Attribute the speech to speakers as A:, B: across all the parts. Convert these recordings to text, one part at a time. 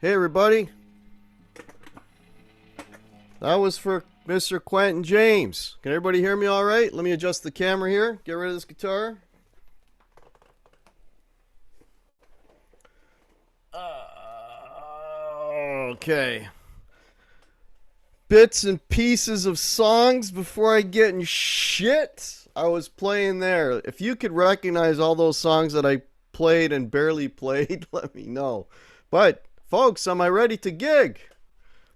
A: Hey everybody, that was for Mr. Quentin James. Can everybody hear me all right? Let me adjust the camera here, get rid of this guitar. Okay. Bits and pieces of songs before I get in shit. I was playing there. If you could recognize all those songs that I played and barely played, let me know. But folks, am I ready to gig?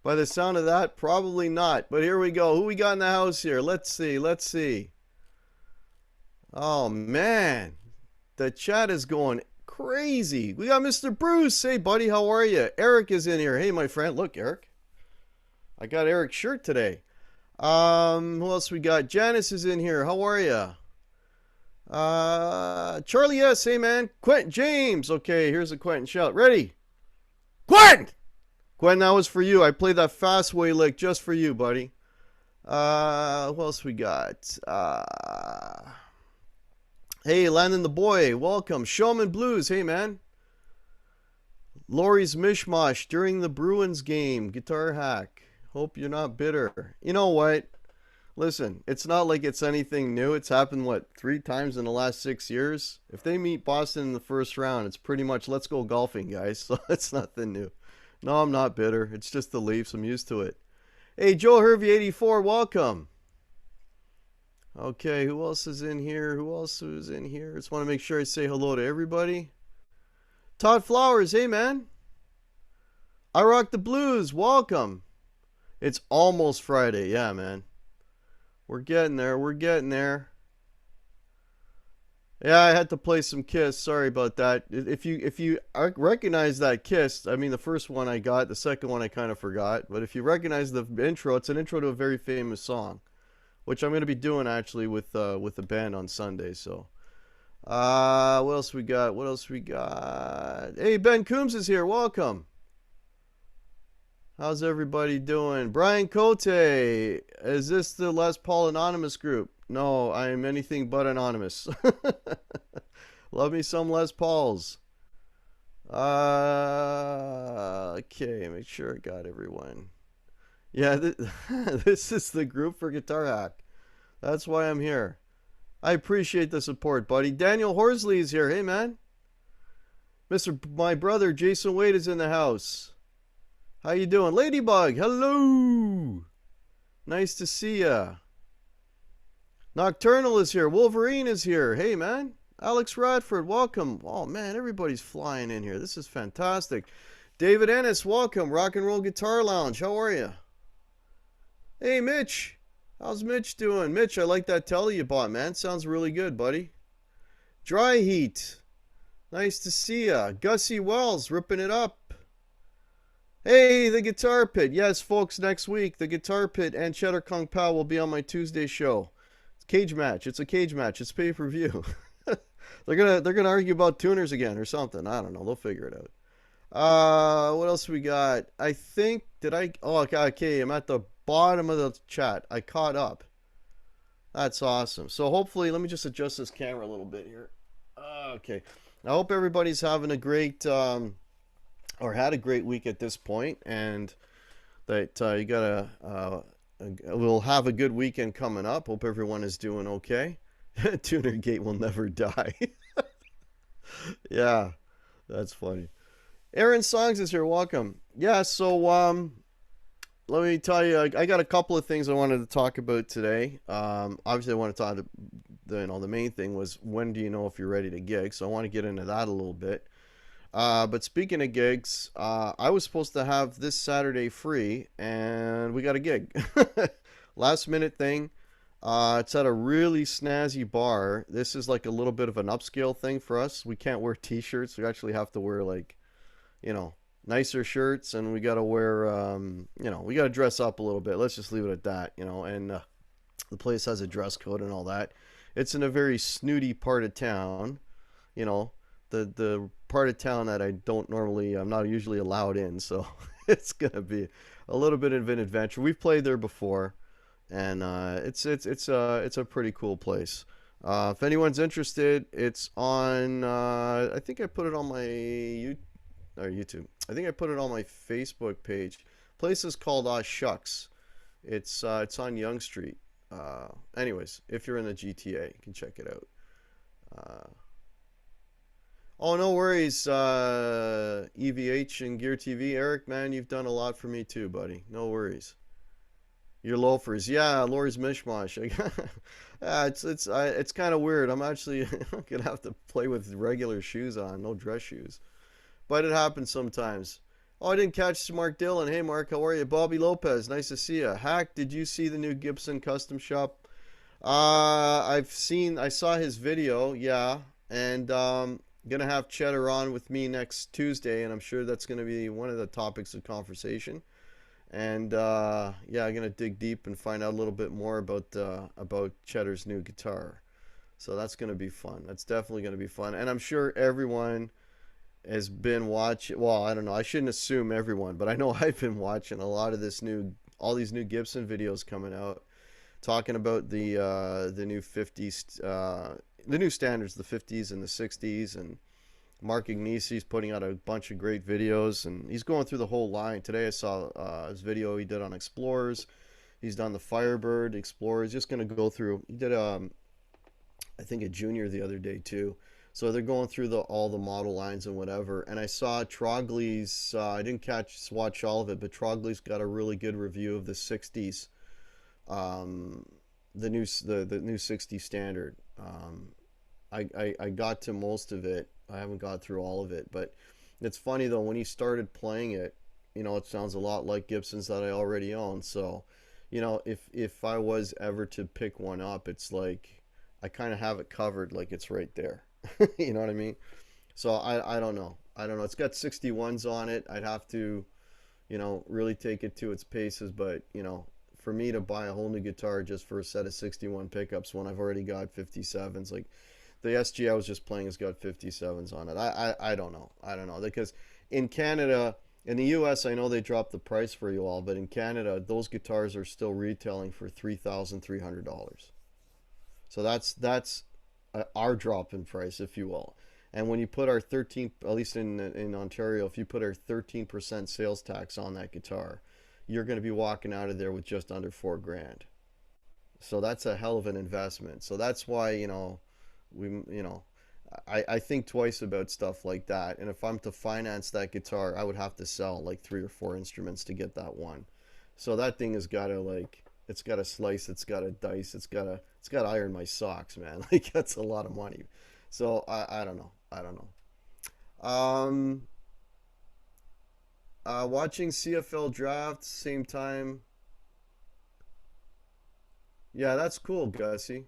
A: By the sound of that, probably not. But here we go. Who we got in the house here? Let's see. Oh, man. The chat is going crazy. We got Mr. Bruce. Hey, buddy, how are you? Eric is in here. Hey, my friend. Look, Eric. I got Eric's shirt today. Who else we got? Janice is in here. How are you? Charlie S. Hey, man. Quentin James. Okay, here's a Quentin shout. Ready? Quentin! Quentin, that was for you. I played that Fastway lick just for you, buddy. Who else we got? Hey, Landon the Boy, welcome. Showman Blues, hey, man. Lori's Mishmash during the Bruins game. Guitar hack. Hope you're not bitter. You know what? Listen, it's not like it's anything new. It's happened, what, 3 times in the last 6 years? If they meet Boston in the first round, it's pretty much let's go golfing, guys. So it's nothing new. No, I'm not bitter. It's just the Leafs. I'm used to it. Hey, Joe Hervey 84, welcome. Okay, who else is in here? Who else is in here? Just want to make sure I say hello to everybody. Todd Flowers, hey, man. I Rock the Blues, welcome. It's almost Friday. Yeah, man. We're getting there. We're getting there. Yeah, I had to play some Kiss. Sorry about that. If you recognize that Kiss, I mean the first one I got, the second one I kind of forgot. But if you recognize the intro, it's an intro to a very famous song, which I'm going to be doing actually with the band on Sunday. So, what else we got? What else we got? Hey, Ben Coombs is here. Welcome. How's everybody doing? Brian Cote, is this the Les Paul Anonymous group? No, I am anything but anonymous. Love me some Les Pauls. Okay, make sure I got everyone. Yeah, this is the group for Guitar Hack. That's why I'm here. I appreciate the support, buddy. Daniel Horsley is here. Hey, man. My brother Jason Wade is in the house. How you doing? Ladybug, hello. Nice to see ya. Nocturnal is here. Wolverine is here. Hey, man. Alex Radford, welcome. Oh, man, everybody's flying in here. This is fantastic. David Ennis, welcome. Rock and Roll Guitar Lounge. How are you? Hey, Mitch. How's Mitch doing? Mitch, I like that telly you bought, man. Sounds really good, buddy. Dry Heat. Nice to see ya. Gussie Wells, ripping it up. Hey, the Guitar Pit. Yes, folks, next week, the Guitar Pit and Cheddar Kung Pao will be on my Tuesday show. It's a cage match. It's a cage match. It's pay-per-view. they're gonna argue about tuners again or something. I don't know. They'll figure it out. What else we got? I think okay, I'm at the bottom of the chat. I caught up. That's awesome. So hopefully, let me just adjust this camera a little bit here. Okay. I hope everybody's having a great or had a great week at this point, and that you got we'll have a good weekend coming up. Hope everyone is doing okay. Tuner Gate will never die. Yeah, that's funny. Aaron Songs is here. Welcome. Yeah, so let me tell you, I got a couple of things I wanted to talk about today. Obviously, I want to talk. The main thing was, when do you know if you're ready to gig? So I want to get into that a little bit. But speaking of gigs, I was supposed to have this Saturday free, and we got a gig. Last minute thing. It's at a really snazzy bar. This is like a little bit of an upscale thing for us. We can't wear t-shirts. We actually have to wear nicer shirts, and we got to wear, we got to dress up a little bit. Let's just leave it at that, and the place has a dress code and all that. It's in a very snooty part of town, the part of town that I'm not usually allowed in, so it's gonna be a little bit of an adventure. We've played there before, and it's a pretty cool place. If anyone's interested, it's on. I think I put it on my YouTube. I think I put it on my Facebook page. Place is called Aw Shucks. It's on Yonge Street. Anyways, if you're in the GTA, you can check it out. Oh, no worries, EVH and Gear TV. Eric, man, you've done a lot for me too, buddy. No worries. Your loafers, yeah, Lori's mishmash. Yeah, it's kind of weird. I'm actually gonna have to play with regular shoes on, no dress shoes. But it happens sometimes. Oh, I didn't catch Mark Dillon. Hey, Mark, how are you? Bobby Lopez, nice to see you. Hack, did you see the new Gibson custom shop? I saw his video, yeah, and gonna have Cheddar on with me next Tuesday, and I'm sure that's gonna be one of the topics of conversation. And yeah, I'm gonna dig deep and find out a little bit more about Cheddar's new guitar. So that's gonna be fun. That's definitely gonna be fun, and I'm sure everyone has been watching. Well, I don't know. I shouldn't assume everyone, but I know I've been watching a lot of all these new Gibson videos coming out, talking about the new 50s, the new standards, the 50s and the 60s, and Mark Ignisi's putting out a bunch of great videos, and he's going through the whole line. Today I saw his video he did on Explorers. He's done the Firebird Explorer. He's just going to go through. He did I think a Junior the other day too. So they're going through all the model lines and whatever. And I saw Trogley's. I didn't watch all of it, but Trogley's got a really good review of the 60s, the new 60 standard. I got to most of it. I haven't got through all of it, but it's funny though, when he started playing it, it sounds a lot like Gibsons that I already own. So, if I was ever to pick one up, it's like I kind of have it covered, like it's right there. You know what I mean? So I don't know. It's got 61s on it. I'd have to, really take it to its paces, but for me to buy a whole new guitar just for a set of 61 pickups when I've already got 57s, like the SG I was just playing has got 57s on it. I don't know. Because in Canada, in the US, I know they dropped the price for you all, but in Canada, those guitars are still retailing for $3,300. So that's our drop in price, if you will. And when you put our 13, at least in Ontario, if you put our 13% sales tax on that guitar, you're going to be walking out of there with just under $4,000. So that's a hell of an investment. So that's why, we, I think twice about stuff like that. And if I'm to finance that guitar, I would have to sell like three or four instruments to get that one. So that thing has got to like, it's got to slice, it's got to dice, it's got to iron my socks, man. Like that's a lot of money. So I don't know. I don't know. Watching CFL draft same time. Yeah, that's cool, Gussie.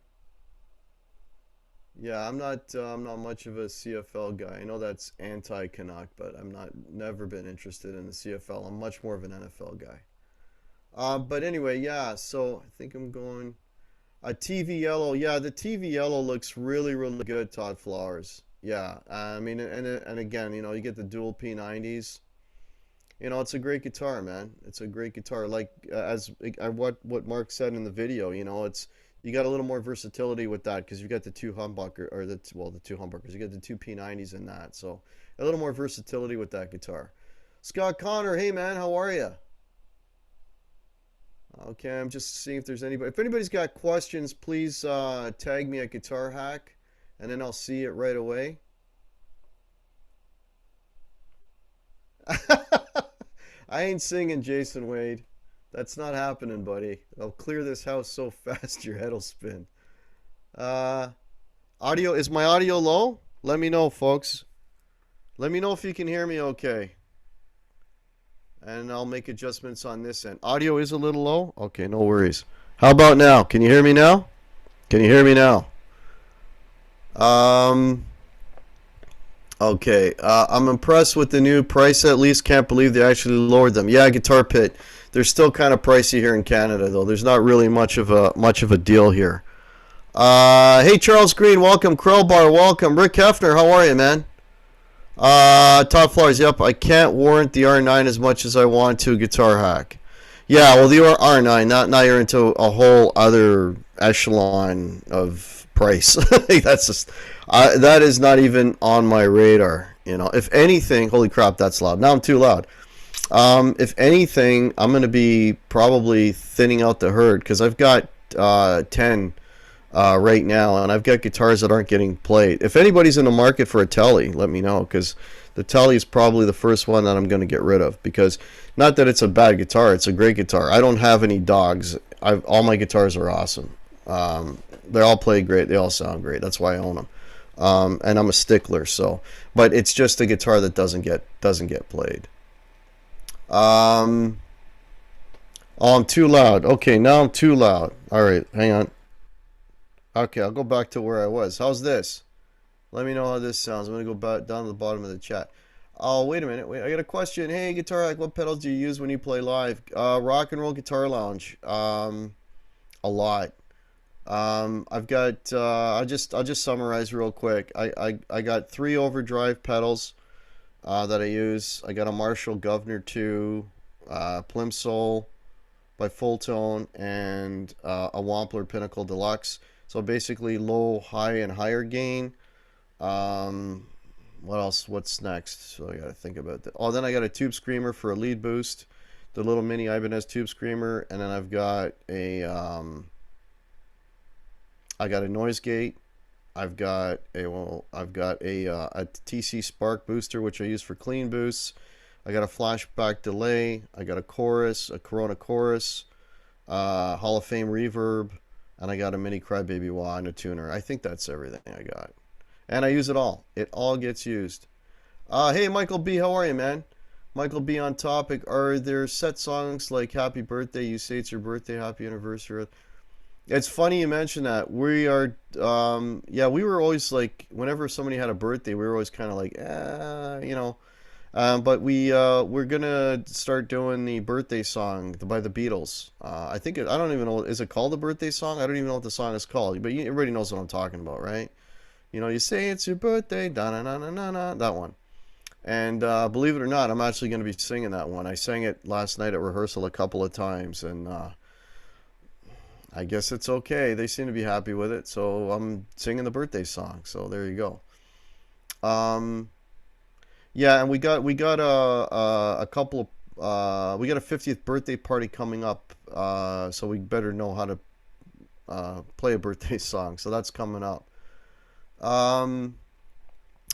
A: Yeah, I'm not much of a CFL guy. I know that's anti-Canuck, but I'm not never been interested in the CFL. I'm much more of an NFL guy. But anyway, yeah. So I think I'm going a TV yellow. Yeah, the TV yellow looks really, really good. Todd Flowers. Yeah, I mean, and again, you get the dual P90s. It's a great guitar, man. It's a great guitar. Like as what Mark said in the video, it's you got a little more versatility with that because you've got the two humbucker or the two humbuckers. You got the two P90s in that, so a little more versatility with that guitar. Scott Connor, hey man, how are you? Okay, I'm just seeing if there's anybody. If anybody's got questions, please tag me at Guitar Hack, and then I'll see it right away. I ain't singing, Jason Wade. That's not happening, buddy. I'll clear this house so fast your head'll spin. Uh, audio, is my audio low? Let me know, folks. Let me know if you can hear me okay. And I'll make adjustments on this end. Audio is a little low? Okay, no worries. How about now? Can you hear me now? Can you hear me now? Um, okay. I'm impressed with the new price at least. Can't believe they actually lowered them. Yeah, Guitar Pit. They're still kind of pricey here in Canada though. There's not really much of a deal here. Hey Charles Green, welcome. Crowbar, welcome. Rick Hefner, how are you, man? Todd Flowers, yep. I can't warrant the R9 as much as I want to. Guitar Hack. Yeah, well, the R9. Now you're into a whole other echelon of price. That's just that is not even on my radar. If anything, holy crap, that's loud. Now I'm too loud. If anything, I'm going to be probably thinning out the herd because I've got 10 right now, and I've got guitars that aren't getting played. If anybody's in the market for a Telly, let me know because the Telly is probably the first one that I'm going to get rid of because not that it's a bad guitar, it's a great guitar. I don't have any dogs. All my guitars are awesome. They all play great. They all sound great. That's why I own them. And I'm a stickler, so. But it's just a guitar that doesn't get played. Um, oh, I'm too loud. Okay, now I'm too loud. All right, hang on. Okay, I'll go back to where I was. How's this? Let me know how this sounds. I'm gonna go back down to the bottom of the chat. Oh, wait a minute. Wait, I got a question. Hey, Guitar Hack, what pedals do you use when you play live? Rock and Roll Guitar Lounge. A lot. I've got. I'll just summarize real quick. I got three overdrive pedals that I use. I got a Marshall Governor 2, Plimsoll by Full Tone, and a Wampler Pinnacle Deluxe. So basically low, high, and higher gain. Um, what else? What's next? So I gotta think about that. Oh, then I got a Tube Screamer for a lead boost, the little mini Ibanez Tube Screamer, and then I got a noise gate. I've got a TC Spark booster which I use for clean boosts. I got a flashback delay. I got a chorus, a Corona chorus, Hall of Fame reverb, and I got a mini Crybaby wah and a tuner. I think that's everything I got. And I use it all. It all gets used. Hey, Michael B., how are you, man? Michael B. on topic. Are there set songs like Happy Birthday? You say it's your birthday, happy anniversary. It's funny you mention that. Yeah, we were always like, whenever somebody had a birthday, we were always kind of like, but we're gonna start doing the birthday song by the Beatles. I don't even know, is it called the birthday song? I don't even know what the song is called, but everybody knows what I'm talking about, right? You say it's your birthday, da na na na na na, that one. And believe it or not, I'm actually going to be singing that one. I sang it last night at rehearsal a couple of times, and I guess it's okay. They seem to be happy with it, so I'm singing the birthday song. So there you go. Um, yeah, and we got a couple of we got a 50th birthday party coming up, so we better know how to play a birthday song. So that's coming up. Um,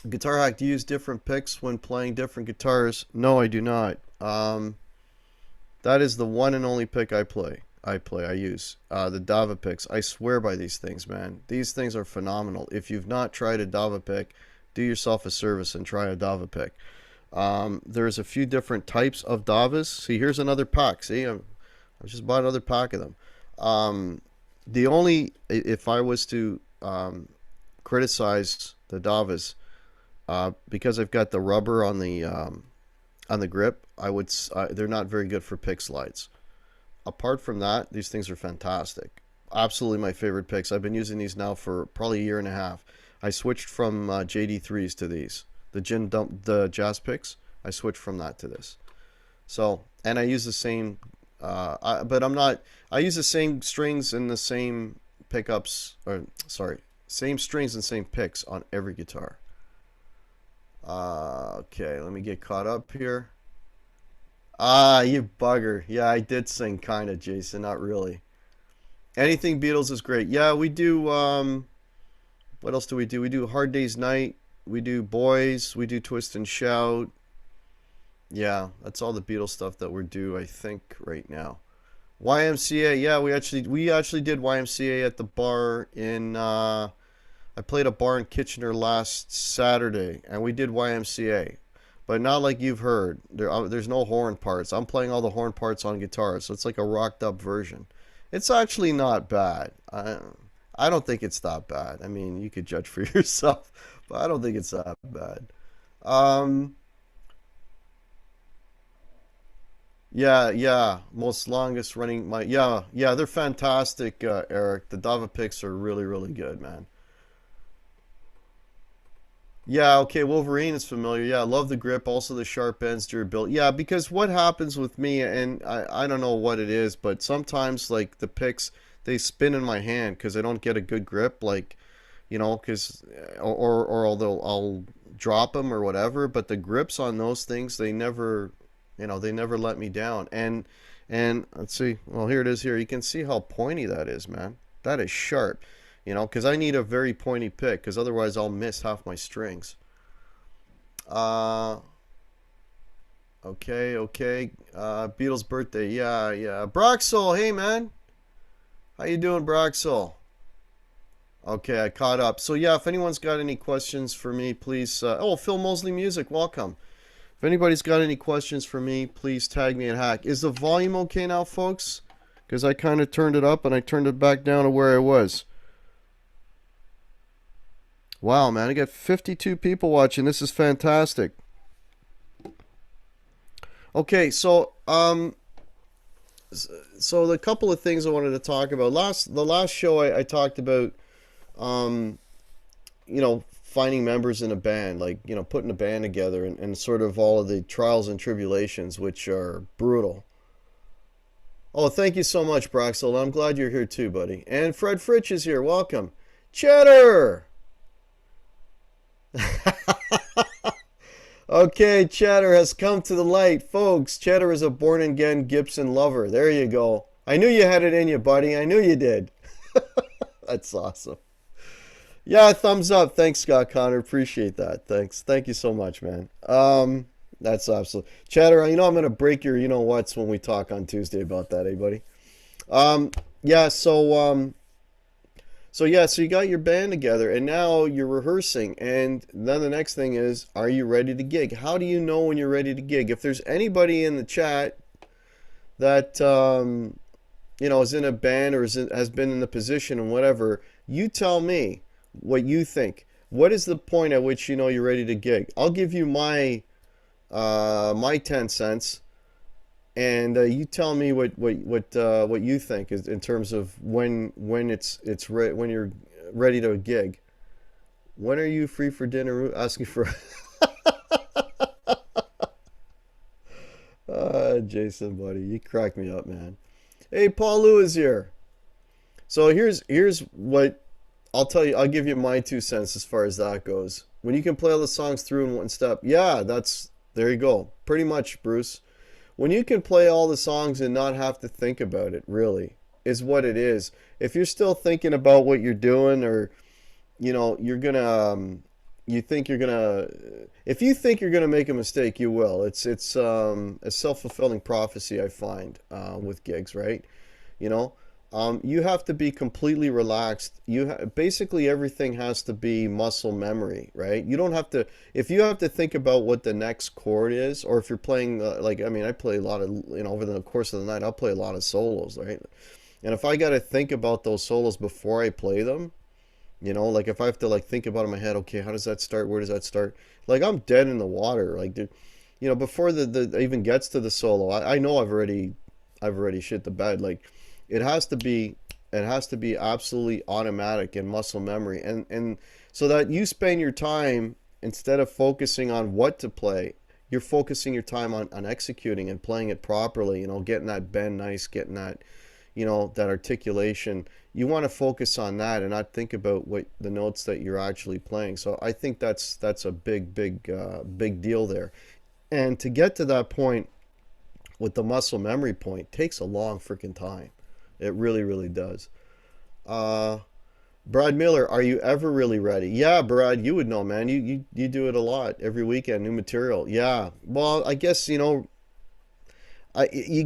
A: Guitar hack, do you use different picks when playing different guitars? No, I do not. That is the one and only pick I use the Dava picks. I swear by these things, man. These things are phenomenal. If you've not tried a Dava pick, do yourself a service and try a Dava pick. There's a few different types of Davas. See, here's another pack. See, I just bought another pack of them. If I was to criticize the Davas, because I've got the rubber on the grip, they're not very good for pick slides. Apart from that, these things are fantastic. Absolutely my favorite picks. I've been using these now for probably a year and a half. I switched from JD3s to these. The jazz picks, I switched from that to this. So, and I use the same, I use the same strings and the same pickups, same strings and same picks on every guitar. Okay, let me get caught up here. You bugger. Yeah, I did sing kind of, Jason, not really. Anything Beatles is great. Yeah, we do, what else do? We do Hard Day's Night. We do Boys. We do Twist and Shout. Yeah, that's all the Beatles stuff that we're due, I think, right now. YMCA, yeah, we actually did YMCA at the bar in, I played a bar in Kitchener last Saturday, and we did YMCA. But not like you've heard. There's no horn parts. I'm playing all the horn parts on guitar, so it's like a rocked up version. It's actually not bad. I don't think it's that bad. I mean, you could judge for yourself, but I don't think it's that bad. Yeah. Most longest running. Yeah, they're fantastic, Eric. The Dava picks are really, really good, man. Yeah, okay, Wolverine is familiar. Yeah, I love the grip, also the sharp ends, durability. Yeah, because what happens with me, and I don't know what it is, but sometimes, like, the picks, they spin in my hand because I don't get a good grip, like, because, or although I'll drop them or whatever, but the grips on those things, they never let me down. And let's see, well, here it is here. You can see how pointy that is, man. That is sharp. Because I need a very pointy pick, because otherwise I'll miss half my strings. Okay. Beatles birthday, yeah. Broxel, hey man. How you doing, Broxel? Okay, I caught up. So yeah, if anyone's got any questions for me, please. Phil Mosley Music, welcome. If anybody's got any questions for me, please tag me at Hack. Is the volume okay now, folks? Because I kind of turned it up and I turned it back down to where I was. Wow, man, I got 52 people watching. This is fantastic. Okay, so the couple of things I wanted to talk about. The last show I talked about finding members in a band, like, putting a band together and sort of all of the trials and tribulations, which are brutal. Oh, thank you so much, Broxel. I'm glad you're here too, buddy. And Fred Fritch is here. Welcome. Cheddar! Okay, Cheddar has come to the light, folks. Cheddar is a born-again Gibson lover. There you go. I knew you had it in you, buddy. I knew you did. That's awesome. Yeah, thumbs up. Thanks, Scott Connor. Appreciate that. Thanks. Thank you so much, man. That's absolute. Cheddar, I'm gonna break your whats when we talk on Tuesday about that, buddy. Yeah. So you got your band together and now you're rehearsing, and then the next thing is, are you ready to gig? How do you know when you're ready to gig? If there's anybody in the chat that is in a band or has been in the position and whatever, you tell me what you think. What is the point at which you're ready to gig? I'll give you my 10 cents. And you tell me what you think is in terms of when when you're ready to gig. When are you free for dinner? Asking for. Jason, buddy, you crack me up, man. Hey, Paul Lou is here. So here's what I'll tell you. I'll give you my 2 cents as far as that goes. When you can play all the songs through in one step, yeah, there you go. Pretty much, Bruce. When you can play all the songs and not have to think about it, really, is what it is. If you're still thinking about what you're doing, or you're gonna you think you're gonna if you think you're gonna make a mistake, you will. It's a self-fulfilling prophecy, I find, with gigs, right? You know, you have to be completely relaxed. Basically everything has to be muscle memory, right? You don't have to. If you have to think about what the next chord is, or if you're playing, like, I mean, I play a lot of, over the course of the night, I'll play a lot of solos, right? And if I got to think about those solos before I play them, like if I have to like think about in my head, okay, how does that start? Where does that start? Like, I'm dead in the water. Like, dude, before the even gets to the solo, I know I've already shit the bed. Like, it has to be absolutely automatic and muscle memory, and so that you spend your time, instead of focusing on what to play, you're focusing your time on executing and playing it properly. Getting that bend nice, getting that that articulation. You want to focus on that and not think about what the notes that you're actually playing. So I think that's a big deal there. And to get to that point with the muscle memory point takes a long freaking time. It really, really does. Uh, Brad Miller, are you ever really ready? Yeah, Brad, you would know, man. You do it a lot every weekend, new material. Yeah. Well, I guess you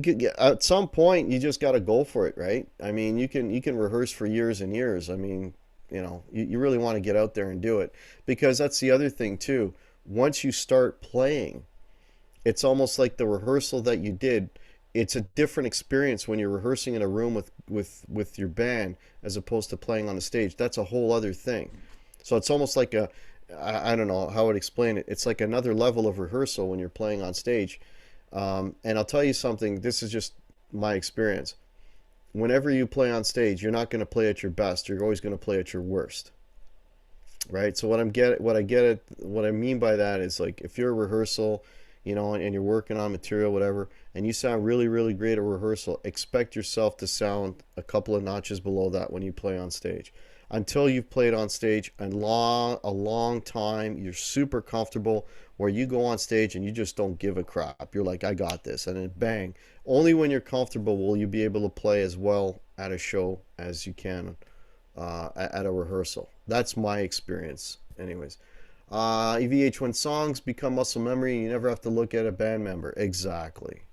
A: could at some point you just got to go for it, right? I mean, you can rehearse for years and years. I mean, you really want to get out there and do it, because that's the other thing too. Once you start playing, it's almost like the rehearsal that you did. It's a different experience when you're rehearsing in a room with your band, as opposed to playing on the stage. That's a whole other thing. So it's almost like I don't know how I'd explain it. It's like another level of rehearsal when you're playing on stage. And I'll tell you something, this is just my experience. Whenever you play on stage, you're not going to play at your best. You're always going to play at your worst. Right? So what I mean by that is, like, if you're a rehearsal, and you're working on material, whatever, and you sound really, really great at rehearsal, expect yourself to sound a couple of notches below that when you play on stage. Until you've played on stage a long time, you're super comfortable, where you go on stage and you just don't give a crap. You're like, I got this, and then bang. Only when you're comfortable will you be able to play as well at a show as you can at a rehearsal. That's my experience, anyways. EVH, when songs become muscle memory, you never have to look at a band member. Exactly.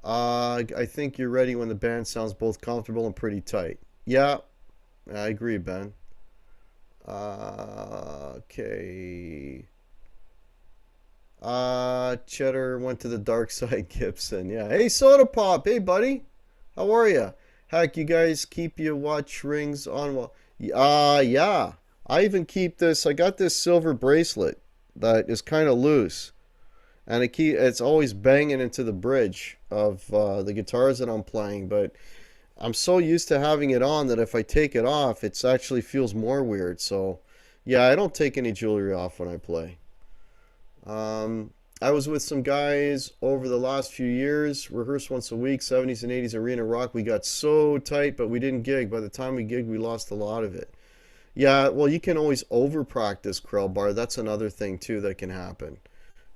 A: I think you're ready when the band sounds both comfortable and pretty tight. Yeah, I agree, Ben. Okay. Cheddar went to the dark side, Gibson. Yeah. Hey, Soda Pop. Hey, buddy. How are you? Heck, you guys keep your watch rings on while... yeah. I even keep this. I got this silver bracelet that is kind of loose, and it's always banging into the bridge of the guitars that I'm playing. But I'm so used to having it on that if I take it off, it actually feels more weird. So yeah, I don't take any jewelry off when I play. I was with some guys over the last few years, rehearsed once a week, 70s and 80s arena rock. We got so tight, but we didn't gig. By the time we gigged, we lost a lot of it. Yeah, well, you can always over practice, Krellbar. That's another thing too that can happen.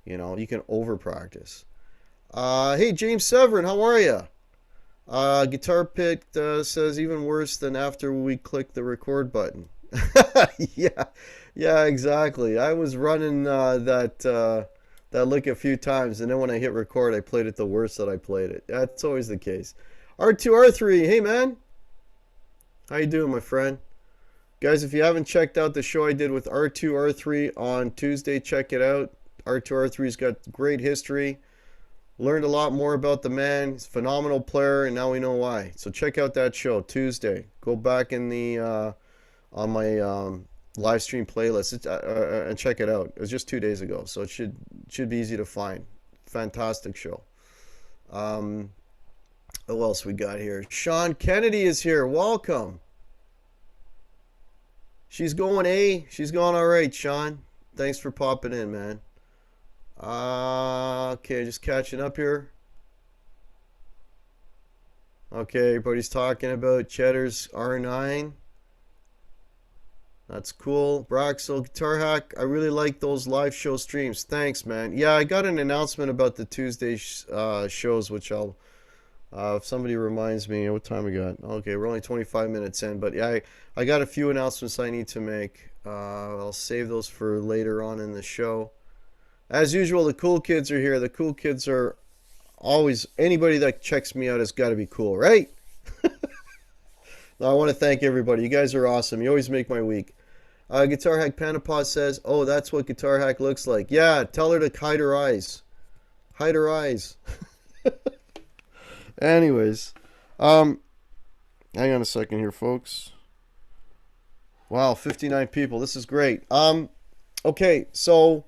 A: You can over practice. Hey, James Severin, how are you? Guitar Pit says even worse than after we click the record button. Yeah, exactly. I was running that lick a few times, and then when I hit record, I played it the worst that I played it. That's always the case. R2R3, hey man, how you doing, my friend? Guys, if you haven't checked out the show I did with R2R3 on Tuesday, check it out. R2R3's got great history. Learned a lot more about the man. He's a phenomenal player, and now we know why. So check out that show Tuesday. Go back in the on my live stream playlist and check it out. It was just 2 days ago, so it should be easy to find. Fantastic show. Who else we got here? Sean Kennedy is here. Welcome. She's going all right, Sean. Thanks for popping in, man. Okay, just catching up here. Okay, everybody's talking about Cheddar's R9. That's cool. Braxel, Guitar Hack, I really like those live show streams. Thanks, man. Yeah, I got an announcement about the Tuesday shows, which I'll If somebody reminds me, what time we got? Okay, we're only 25 minutes in, but yeah, I got a few announcements I need to make. I'll save those for later on in the show. As usual, the cool kids are here. The cool kids are always, anybody that checks me out has got to be cool, right? I want to thank everybody. You guys are awesome. You always make my week. Guitar Hack Panapod says, oh, that's what Guitar Hack looks like. Yeah, tell her to hide her eyes. Hide her eyes. Anyways, hang on a second here, folks. Wow, 59 people. This is great. Okay, so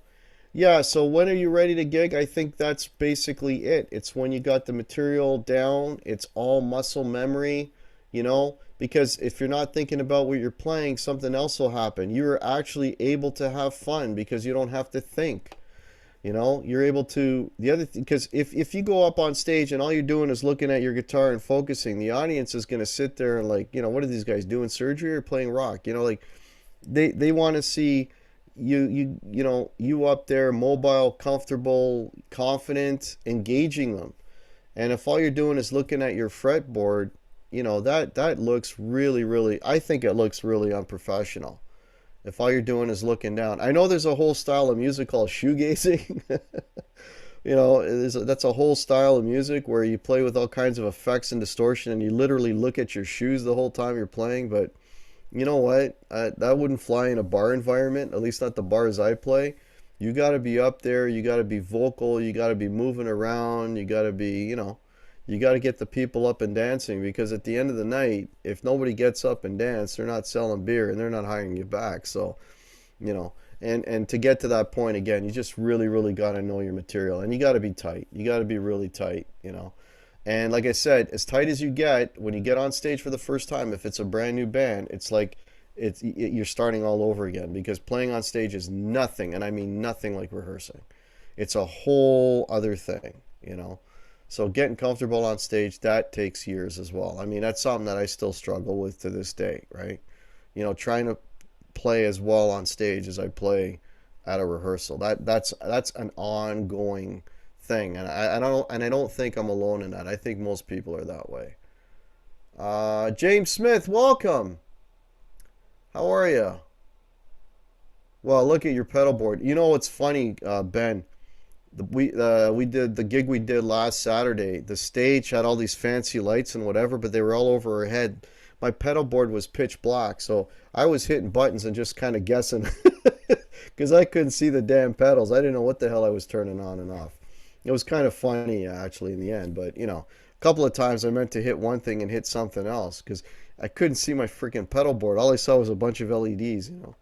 A: yeah, so when are you ready to gig? I think that's basically it. It's when you got the material down, it's all muscle memory, you know, because if you're not thinking about what you're playing, something else will happen. You're actually able to have fun because you don't have to think. You know, you're able to, the other thing, because if you go up on stage and all you're doing is looking at your guitar and focusing, the audience is going to sit there and like, you know, what are these guys doing, surgery or playing rock? You know, like they want to see you up there, mobile, comfortable, confident, engaging them. And if all you're doing is looking at your fretboard, you know, that looks really, really, I think it looks really unprofessional. If all you're doing is looking down. I know there's a whole style of music called shoegazing. You know, that's a whole style of music where you play with all kinds of effects and distortion and you literally look at your shoes the whole time you're playing. But you know what? That wouldn't fly in a bar environment, at least not the bars I play. You got to be up there. You got to be vocal. You got to be moving around. You got to be, you know, you got to get the people up and dancing because at the end of the night, if nobody gets up and dance, they're not selling beer and they're not hiring you back. So, you know, and to get to that point again, you just really, really got to know your material and you got to be tight. You got to be really tight, you know. And like I said, as tight as you get, when you get on stage for the first time, if it's a brand new band, it's like you're starting all over again because playing on stage is nothing, and I mean nothing like rehearsing. It's a whole other thing, you know. So getting comfortable on stage, that takes years as well. I mean, that's something that I still struggle with to this day, right? You know, trying to play as well on stage as I play at a rehearsal. That's an ongoing thing, and I don't think I'm alone in that. I think most people are that way. James Smith, welcome. How are you? Well, look at your pedal board. You know what's funny, Ben? We did the gig we did last Saturday. The stage had all these fancy lights and whatever, but they were all over our head. My pedal board was pitch black, so I was hitting buttons and just kind of guessing because I couldn't see the damn pedals. I didn't know what the hell I was turning on and off. It was kind of funny actually in the end, but you know, a couple of times I meant to hit one thing and hit something else because I couldn't see my freaking pedal board. All I saw was a bunch of LEDs, you know.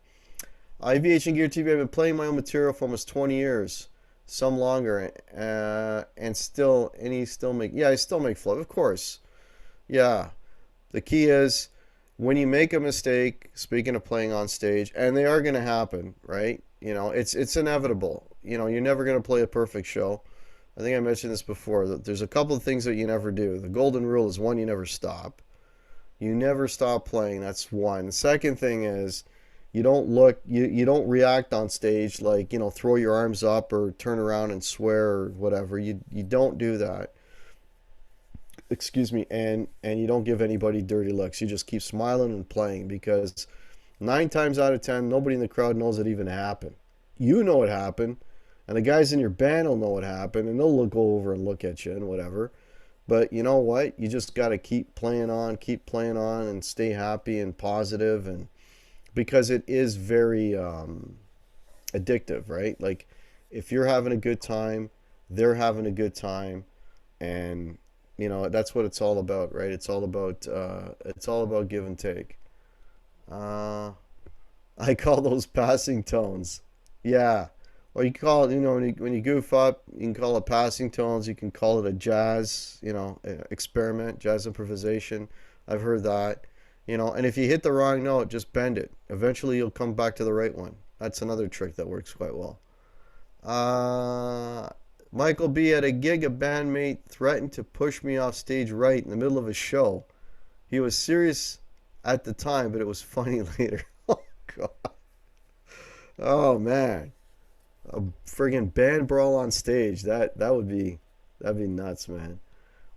A: IVH and Gear TV, I've been playing my own material for almost 20 years. Some longer, and he still make, yeah, I still make flow, of course. Yeah, the key is when you make a mistake, speaking of playing on stage, and they are going to happen, right? You know, it's inevitable. You know, you're never going to play a perfect show. I think I mentioned this before, that there's a couple of things that you never do. The golden rule is one, you never stop. You never stop playing, that's one. The second thing is you don't react on stage like, you know, throw your arms up or turn around and swear or whatever. You don't do that. Excuse me, and you don't give anybody dirty looks. You just keep smiling and playing because 9 times out of 10, nobody in the crowd knows it even happened. You know it happened, and the guys in your band will know it happened, and they'll go over and look at you and whatever. But you know what? You just got to keep playing on, and stay happy and positive, and because it is very addictive, right? Like if you're having a good time, they're having a good time, and you know that's what it's all about, right? It's all about give and take. I call those passing tones. Yeah. Or you call it, you know, when you goof up, you can call it passing tones. You can call it a jazz, you know, experiment, jazz improvisation. I've heard that. You know, and if you hit the wrong note, just bend it. Eventually, you'll come back to the right one. That's another trick that works quite well. Michael B. At a gig, a bandmate threatened to push me off stage right in the middle of a show. He was serious at the time, but it was funny later. Oh, God. Oh, man. A friggin' band brawl on stage. That'd be nuts, man.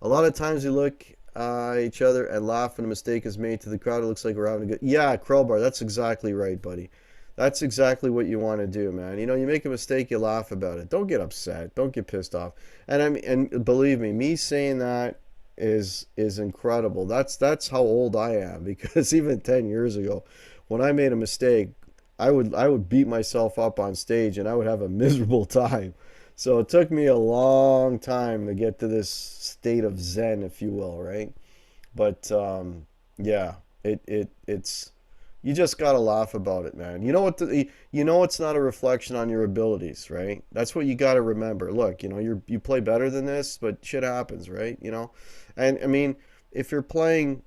A: A lot of times we look at each other and laugh when a mistake is made to the crowd. It looks like we're having a good. Yeah, Crowbar. That's exactly right, buddy. That's exactly what you want to do, man. You know, you make a mistake, you laugh about it. Don't get upset. Don't get pissed off. And I mean, and believe me saying that is incredible. That's how old I am because even 10 years ago, when I made a mistake, I would beat myself up on stage and I would have a miserable time. So it took me a long time to get to this state of zen, if you will, right? But yeah, it's you just gotta laugh about it, man. You know what? You know it's not a reflection on your abilities, right? That's what you gotta remember. Look, you know you play better than this, but shit happens, right? You know, and I mean, if you're playing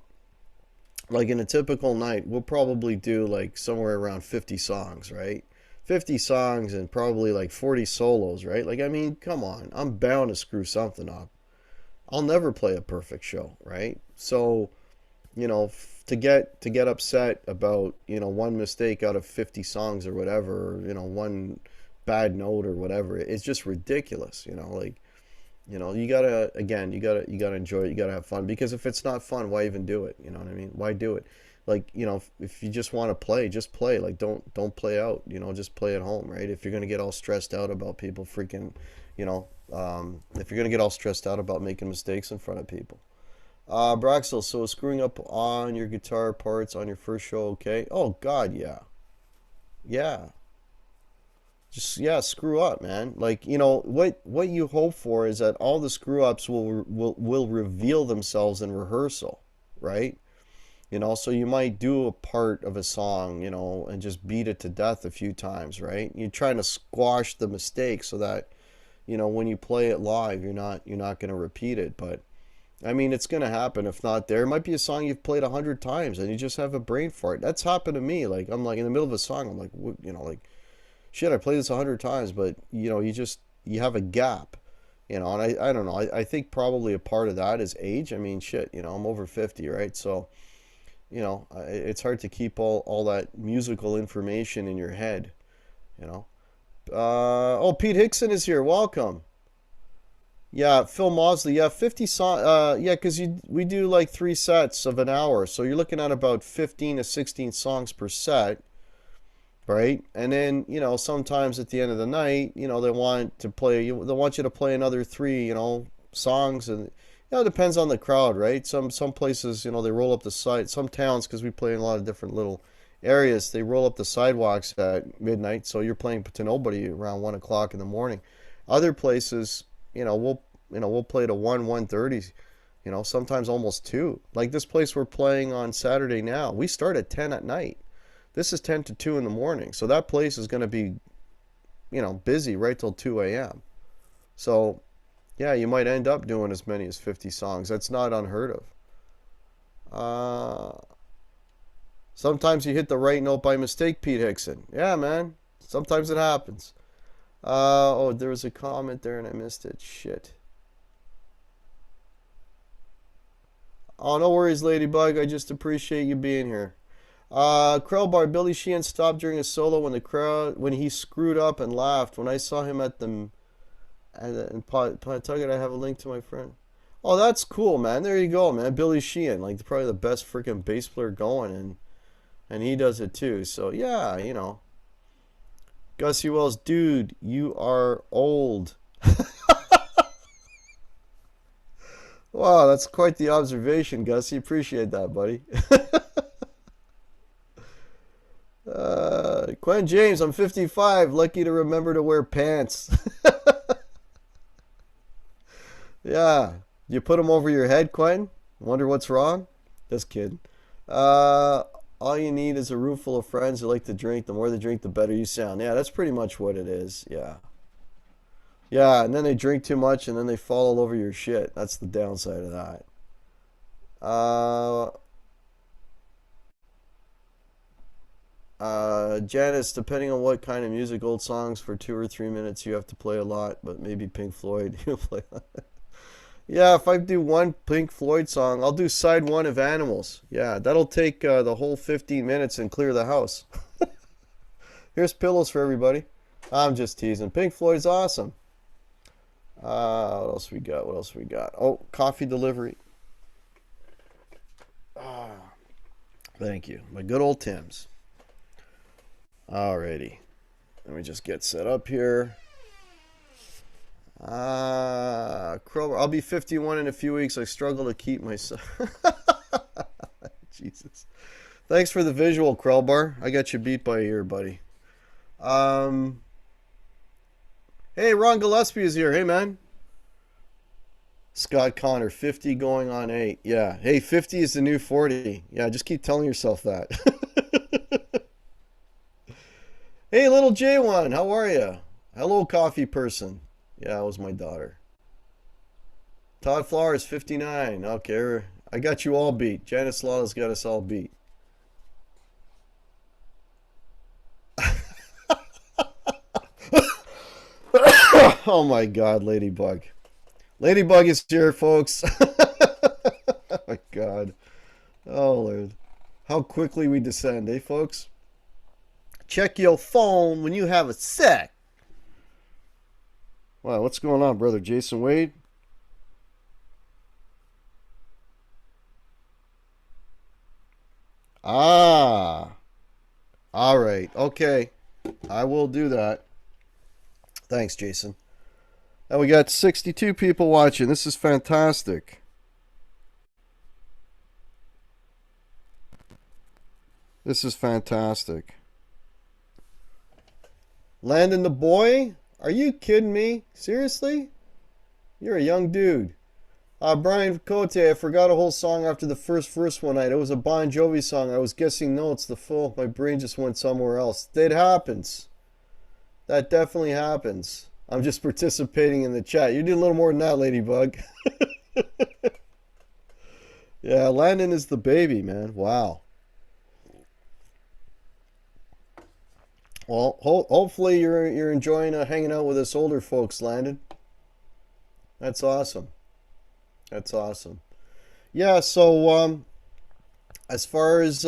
A: like in a typical night, we'll probably do like somewhere around 50 songs, right? 50 songs and probably like 40 solos, right? Like, I mean, come on, I'm bound to screw something up. I'll never play a perfect show, right? So, you know, to get upset about, you know, one mistake out of 50 songs or whatever, or, you know, one bad note or whatever, it's just ridiculous, you know, like, you know, you gotta, again, you gotta enjoy it, you gotta have fun, because if it's not fun, why even do it? You know what I mean? Why do it? Like, you know, if you just want to play, just play. Like, don't play out, you know, just play at home, right? If you're gonna get all stressed out about people freaking, you know, if you're gonna get all stressed out about making mistakes in front of people. Braxel, so screwing up on your guitar parts on your first show, okay? Oh God, yeah. Yeah. Just, yeah, screw up, man. Like, you know, what you hope for is that all the screw ups will reveal themselves in rehearsal, right? You know, so you might do a part of a song, you know, and just beat it to death a few times, right? You're trying to squash the mistake so that, you know, when you play it live, you're not going to repeat it. But I mean, it's going to happen. If not there, it might be a song you've played 100 times and you just have a brain fart. That's happened to me. Like, I'm like in the middle of a song, I'm like, you know, like, shit, I played this 100 times, but you know, you have a gap, you know, and I don't know. I think probably a part of that is age. I mean, shit, you know, I'm over 50, right? So, you know, it's hard to keep all that musical information in your head, you know. Oh, Pete Hickson is here. Welcome. Yeah, Phil Mosley. Yeah, 50 song. Yeah, because we do like 3 sets of an hour, so you're looking at about 15 to 16 songs per set, right? And then, you know, sometimes at the end of the night, you know, they want you to play another three, you know, songs, and you know, it depends on the crowd, right? Some places, you know, they roll up the side. Some towns, because we play in a lot of different little areas, they roll up the sidewalks at midnight, so you're playing to nobody around 1 o'clock in the morning. Other places, we'll play to 1:30, you know, sometimes almost 2. Like this place we're playing on Saturday now, we start at 10 at night. This is 10 to 2 in the morning. So that place is going to be, you know, busy right till 2 a.m. So, yeah, you might end up doing as many as 50 songs. That's not unheard of. Sometimes you hit the right note by mistake, Pete Hickson. Yeah, man. Sometimes it happens. Oh, there was a comment there and I missed it. Shit. Oh, no worries, Ladybug. I just appreciate you being here. Crowbar, Billy Sheehan stopped during a solo when he screwed up and laughed. When I saw him at the in Pawtucket, I have a link to my friend. Oh, that's cool, man. There you go, man. Billy Sheehan, like probably the best freaking bass player going, and he does it too. So yeah, you know. Gussie Wells, dude, you are old. Wow, that's quite the observation, Gussie. Appreciate that, buddy. Glenn James, I'm 55. Lucky to remember to wear pants. Yeah. You put them over your head, Quinn? Wonder what's wrong? Just kidding. All you need is a room full of friends who like to drink. The more they drink, the better you sound. Yeah, that's pretty much what it is. Yeah. Yeah, and then they drink too much and then they fall all over your shit. That's the downside of that. Janice, depending on what kind of music, old songs for 2 or 3 minutes, you have to play a lot, but maybe Pink Floyd, you play a lot. Yeah, if I do one Pink Floyd song, I'll do side one of Animals. Yeah, that'll take the whole 15 minutes and clear the house. Here's pillows for everybody. I'm just teasing. Pink Floyd's awesome. What else we got? What else we got? Oh, coffee delivery. Ah, thank you. My good old Tim's. Alrighty. Let me just get set up here. Crowbar. I'll be 51 in a few weeks. I struggle to keep myself. Jesus. Thanks for the visual, Crowbar. I got you beat by a ear, buddy. Hey, Ron Gillespie is here. Hey, man. Scott Connor, 50 going on 8. Yeah. Hey, 50 is the new 40. Yeah, just keep telling yourself that. Hey, little J1, how are you? Hello, coffee person. Yeah, it was my daughter. Todd Flowers, 59. Okay, I got you all beat. Janice Lawless got us all beat. Oh my God, Ladybug. Ladybug is here, folks. Oh my God. Oh Lord. How quickly we descend, eh, folks? Check your phone when you have a sec. Wow, what's going on, brother Jason Wade? Ah. All right. Okay. I will do that. Thanks, Jason. And we got 62 people watching. This is fantastic. This is fantastic. Landon the boy? Are you kidding me? Seriously? You're a young dude. Brian Cote, I forgot a whole song after the first verse one night. It was a Bon Jovi song. I was guessing notes. My brain just went somewhere else. That happens. That definitely happens. I'm just participating in the chat. You did a little more than that, Ladybug. Yeah, Landon is the baby, man. Wow. Well, hopefully you're enjoying hanging out with us older folks, Landon. That's awesome. That's awesome. Yeah, so as far as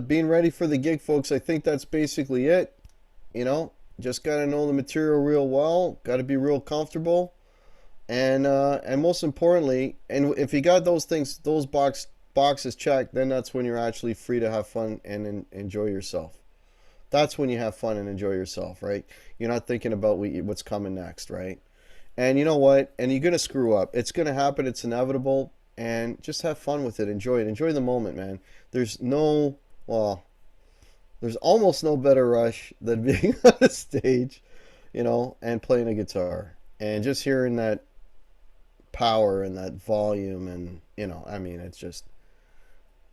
A: being ready for the gig, folks, I think that's basically it. You know, just got to know the material real well, got to be real comfortable, and most importantly, and if you got those things, those boxes checked, then that's when you're actually free to have fun and enjoy yourself. That's when you have fun and enjoy yourself, right? You're not thinking about what's coming next, right? And you know what? And you're going to screw up. It's going to happen. It's inevitable. And just have fun with it. Enjoy it. Enjoy the moment, man. There's almost no better rush than being on a stage, and playing a guitar. And just hearing that power and that volume and, it's just,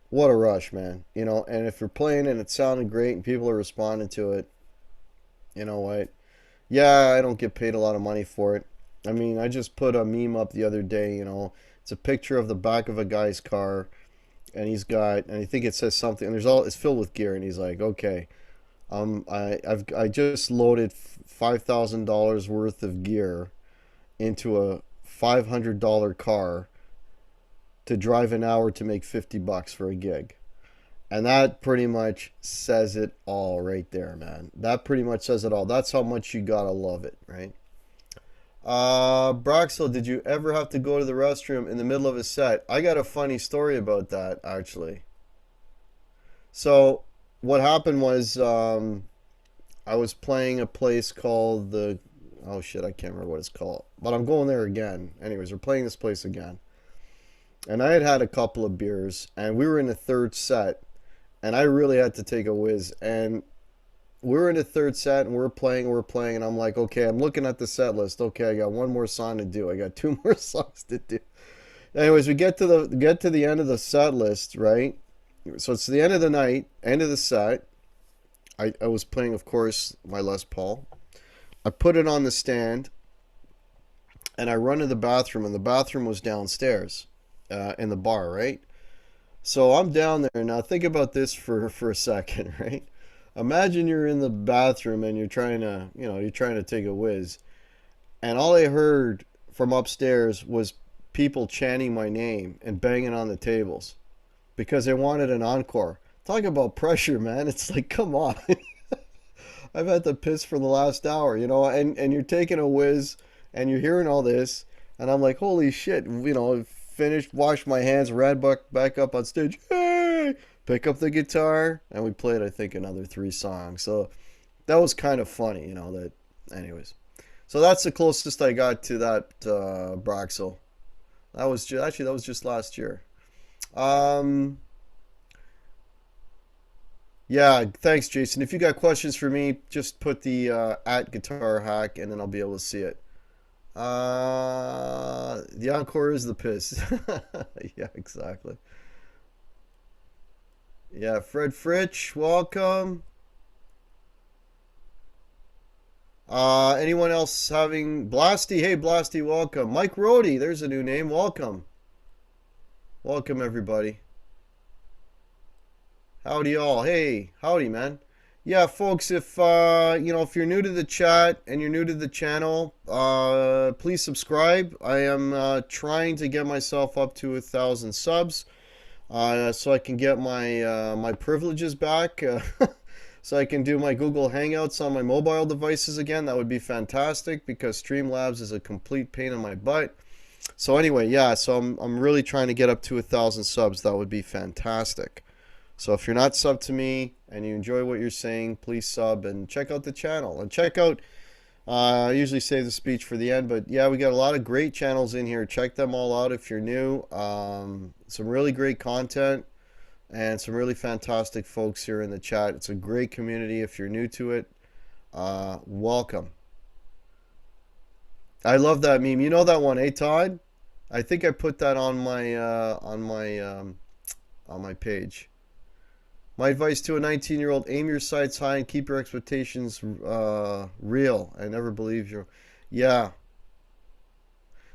A: what a rush, man. And if you're playing and it's sounding great and people are responding to it, you know what? Yeah, I don't get paid a lot of money for it. I just put a meme up the other day, it's a picture of the back of a guy's car, and I think it says something, and it's filled with gear, and he's like, okay, I just loaded $5,000 worth of gear into a $500 car to drive an hour to make $50 for a gig. And that pretty much says it all right there, man. That pretty much says it all. That's how much you gotta love it, right? Broxel, did you ever have to go to the restroom in the middle of a set? I got a funny story about that, actually. So, what happened was, I was playing a place called oh shit, I can't remember what it's called. But I'm going there again. Anyways, we're playing this place again. And I had a couple of beers, and we were in the third set, and I really had to take a whiz. And we were in the third set, and we're playing, and I'm like, okay, I'm looking at the set list. Okay, I got one more song to do. I got two more songs to do. Anyways, we get to the end of the set list, right? So it's the end of the night, end of the set. I was playing, of course, my Les Paul. I put it on the stand, and I run to the bathroom, and the bathroom was downstairs. In the bar, right? So I'm down there. Now think about this for a second, right? Imagine you're in the bathroom and you're trying to take a whiz, and all I heard from upstairs was people chanting my name and banging on the tables because they wanted an encore. Talk about pressure, man. It's like, come on. I've had to piss for the last hour, and you're taking a whiz, and you're hearing all this, and I'm like, holy shit, you know, finished, washed my hands, ran back up on stage, hey, pick up the guitar, and we played, I think, another 3 songs. So that was kind of funny, you know, that, anyways. So that's the closest I got to that Braxel. That was actually, that was just last year. Um, yeah, thanks, Jason. If you got questions for me, just put the at Guitar Hack, and then I'll be able to see it. The encore is the piss. Yeah, exactly. Yeah, Fred Fritch, welcome. Anyone else having Blasty? Hey, Blasty, welcome. Mike Rohde, there's a new name. Welcome. Welcome, everybody. Howdy, all. Hey, howdy, man. Yeah, folks, if you know, if you're new to the chat and you're new to the channel, please subscribe. I am trying to get myself up to 1,000 subs, so I can get my my privileges back, so I can do my Google Hangouts on my mobile devices again. That would be fantastic because Streamlabs is a complete pain in my butt. So anyway, yeah, so I'm really trying to get up to 1,000 subs. That would be fantastic. So if you're not subbed to me and you enjoy what you're saying, please sub and check out the channel. And check out, I usually save the speech for the end, but yeah, we got a lot of great channels in here. Check them all out if you're new. Some really great content and some really fantastic folks here in the chat. It's a great community. If you're new to it, welcome. I love that meme. You know that one, eh, Todd? I think I put that on my page. My advice to a 19-year-old: aim your sights high and keep your expectations real. I never believe you. Yeah.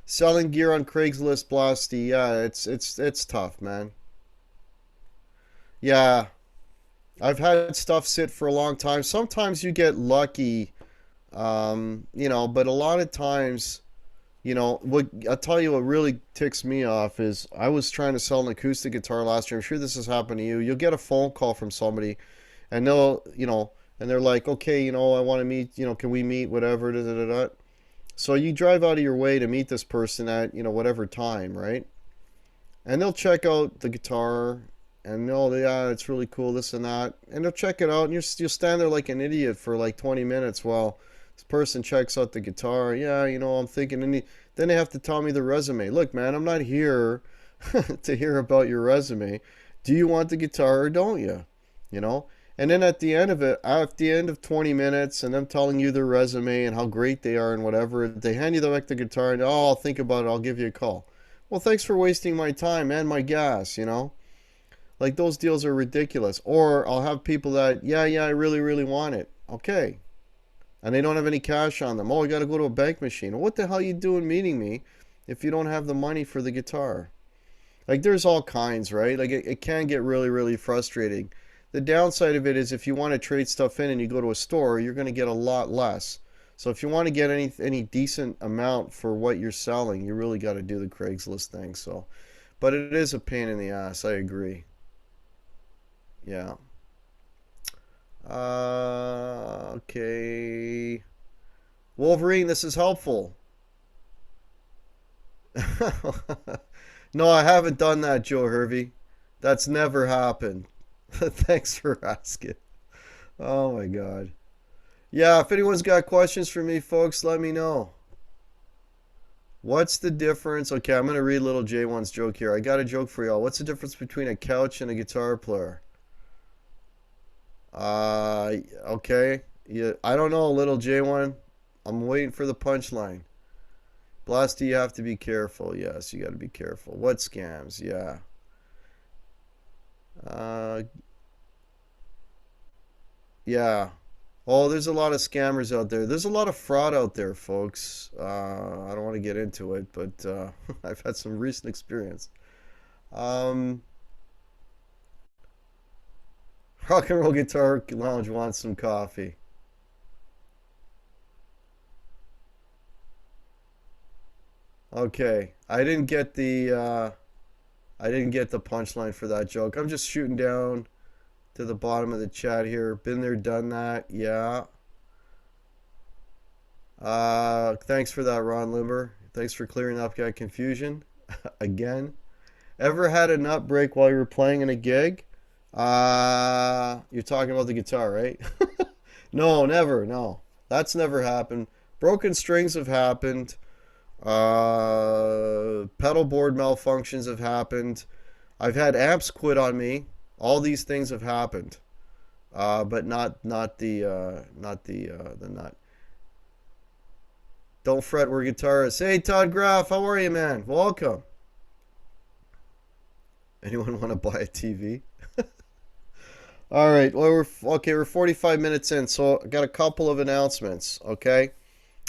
A: Selling gear on Craigslist, Blasty. Yeah, it's tough, man. Yeah. I've had stuff sit for a long time. Sometimes you get lucky, you know, but a lot of times, you know, what I'll tell you, what really ticks me off is I was trying to sell an acoustic guitar last year. I'm sure this has happened to you. You'll get a phone call from somebody and they'll, you know, and they're like, okay, you know, I want to meet, you know, can we meet, whatever, da, da, da, da. So you drive out of your way to meet this person at, you know, whatever time, right? And they'll check out the guitar and they'll, yeah, it's really cool, this and that. And they'll check it out and you'll stand there like an idiot for like 20 minutes while this person checks out the guitar. Yeah, you know, I'm thinking, and then they have to tell me the resume. Look, man, I'm not here to hear about your resume. Do you want the guitar or don't you? You know? And then at the end of it, at the end of 20 minutes, and them telling you their resume and how great they are and whatever, they hand you back the guitar and, oh, I'll think about it, I'll give you a call. Well, thanks for wasting my time and my gas, you know? Like, those deals are ridiculous. Or I'll have people that, yeah, I really, really want it. Okay. And they don't have any cash on them. Oh, I got to go to a bank machine. What the hell are you doing meeting me if you don't have the money for the guitar? Like, there's all kinds, right? Like, it can get really, really frustrating. The downside of it is if you want to trade stuff in and you go to a store, you're going to get a lot less. So if you want to get any decent amount for what you're selling, you really got to do the Craigslist thing. So, but it is a pain in the ass. I agree. Yeah. Okay. Wolverine, this is helpful. No, I haven't done that, Joe Hervey. That's never happened. Thanks for asking. Oh my God. Yeah, if anyone's got questions for me, folks, let me know. What's the difference? Okay, I'm going to read little J1's joke here. I got a joke for y'all. What's the difference between a couch and a guitar player? Okay. Yeah, I don't know, little J1. I'm waiting for the punchline. Blasty, you have to be careful. Yes, you got to be careful. What scams? Yeah. Yeah. Oh, there's a lot of scammers out there. There's a lot of fraud out there, folks. I don't want to get into it, but I've had some recent experience. Um, Rock and Roll Guitar Lounge wants some coffee. Okay, I didn't get the punchline for that joke. I'm just shooting down to the bottom of the chat here. Been there, done that. Yeah. Thanks for that, Ron Limber. Thanks for clearing up that confusion again. Ever had a nut break while you were playing in a gig? You're talking about the guitar, right? No, never. No, that's never happened. Broken strings have happened. Pedal board malfunctions have happened. I've had amps quit on me. All these things have happened, but not the nut. Don't fret, we're guitarists. Hey, Todd Graff, how are you, man? Welcome. Anyone want to buy a TV? All right. Well, we're okay. We're 45 minutes in, so I got a couple of announcements. Okay.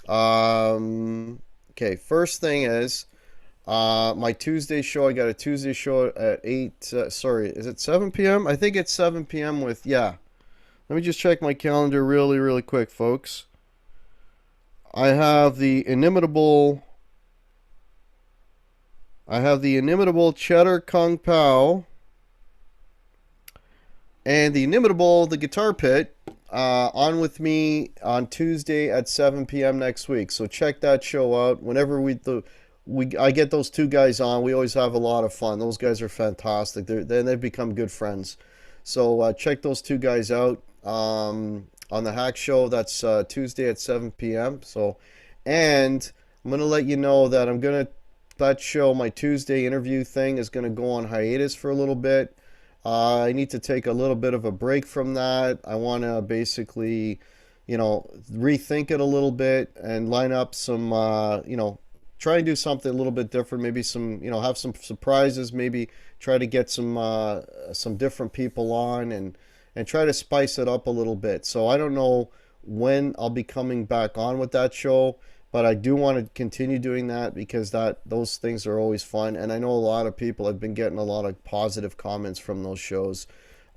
A: Um, okay. First thing is my Tuesday show. I got a Tuesday show at 8. Sorry, is it 7 p.m.? I think it's 7 p.m. with, yeah. Let me just check my calendar really, really quick, folks. I have the inimitable. I have the inimitable Cheddar Kung Pao and the inimitable The Guitar Pit on with me on Tuesday at 7 p.m. next week. So check that show out. Whenever I get those two guys on, we always have a lot of fun. Those guys are fantastic. They've become good friends. So check those two guys out on the Hack Show. That's Tuesday at 7 p.m. So, and I'm gonna let you know that that show, my Tuesday interview thing, is gonna go on hiatus for a little bit. I need to take a little bit of a break from that. I want to basically, rethink it a little bit and line up some, try and do something a little bit different. Maybe some, have some surprises. Maybe try to get some different people on and try to spice it up a little bit. So I don't know when I'll be coming back on with that show, but I do want to continue doing that because those things are always fun. And I know a lot of people have been getting a lot of positive comments from those shows,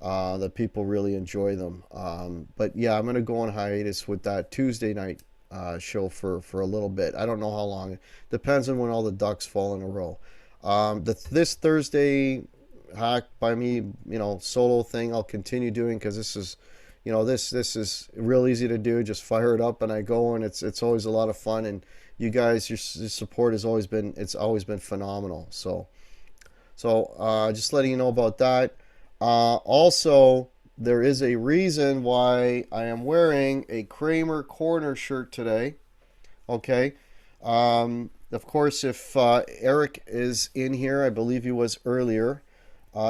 A: that people really enjoy them. But yeah, I'm going to go on hiatus with that Tuesday night show for a little bit. I don't know how long. It depends on when all the ducks fall in a row. This Thursday hack by me, solo thing, I'll continue doing because this is, this is real easy to do. Just fire it up and I go, and it's always a lot of fun. And you guys, your support has always been phenomenal. So just letting you know about that. Also, there is a reason why I am wearing a Kramer Corner shirt today. Okay. Of course, if Eric is in here, I believe he was earlier.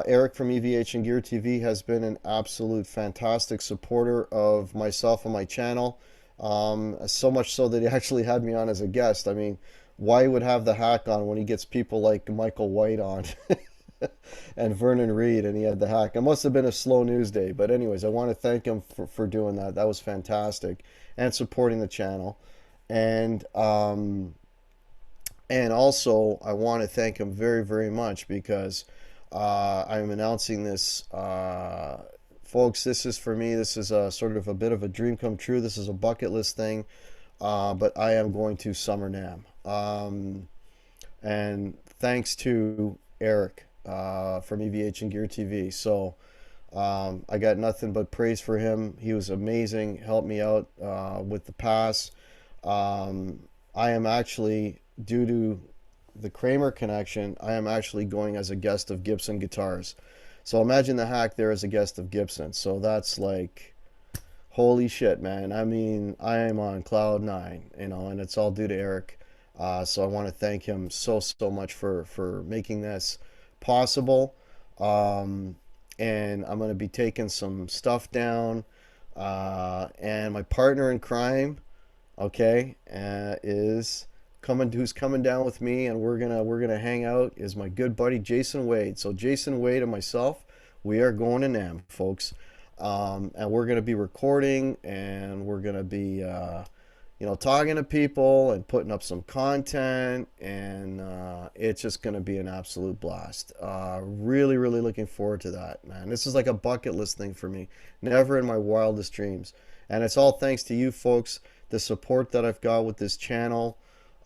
A: Eric from EVH and Gear TV has been an absolute fantastic supporter of myself and my channel. So much so that he actually had me on as a guest. I mean, why would have the hack on when he gets people like Michael White on and Vernon Reed, and he had the hack? It must have been a slow news day. But anyways, I want to thank him for doing that. That was fantastic, and supporting the channel. And also, I want to thank him very, very much because I'm announcing this, folks. This is for me. This is a sort of a bit of a dream come true. This is a bucket list thing, but I am going to Summer NAMM, and thanks to Eric from EVH and Gear TV. So I got nothing but praise for him. He was amazing. Helped me out with the pass. I am actually, due to the Kramer connection, I am actually going as a guest of Gibson guitars. So imagine the hack there as a guest of Gibson. So that's like, holy shit, man. I mean, I am on cloud nine, and it's all due to Eric. So I want to thank him so much for making this possible. And I'm going to be taking some stuff down. And my partner in crime, okay, who's coming down with me, and we're gonna hang out, is my good buddy Jason Wade. So Jason Wade and myself, we are going to NAMM, folks, and we're gonna be recording, and we're gonna be talking to people and putting up some content, and it's just gonna be an absolute blast. Really, really looking forward to that, man. This is like a bucket list thing for me. Never in my wildest dreams, and it's all thanks to you folks, the support that I've got with this channel.